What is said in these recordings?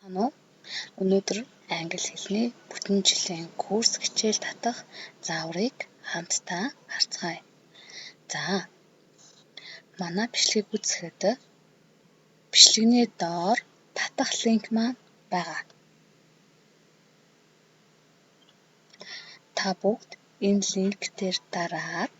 байна уу? Өнөөдөр англи хэлний бүтэн жилийн курс хичээл татах зааврыг хамтдаа харцгаая. За, манай бичлэгийг үзэхэд бичлэгний доор татах линк маань байгаа. Та бүгд энэ линк дээр дараад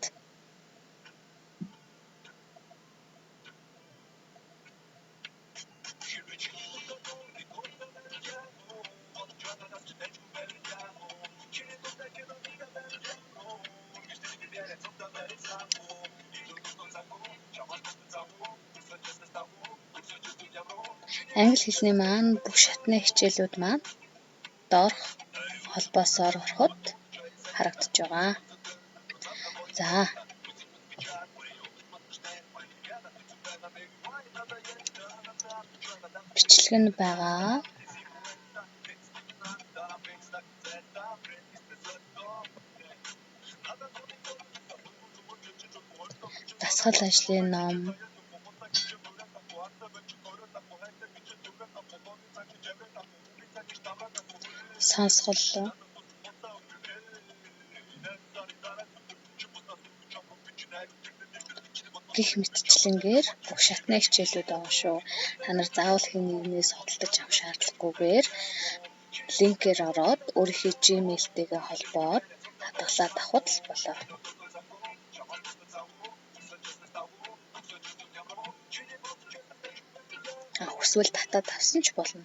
англи хэлний маань бүх шатны хичээлүүд маань доорх холбоосоор ороход харагдаж байгаа. За. Бичлэг нь байгаа. Дасгал ажлын ном. Сонсгол. Гэх мэтчлэнгээр бүх шатны хичээлүүд байгаа шүү. Та нар заавал хэн нэгнээс судалдаж авах шаардлагагүйгээр линкээр ороод өөрийнхөө Gmail-тэйгээ холбоод хадгалаад авахд л болоо. Хүсвэл татаад авсан ч болно.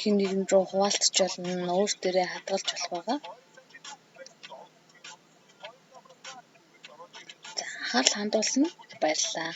Хэн нэгэн рүү хуваалцж болно, өөр дээрээ хадгалж болох байгаа. За, анхаарал хандуулсанд баярлалаа.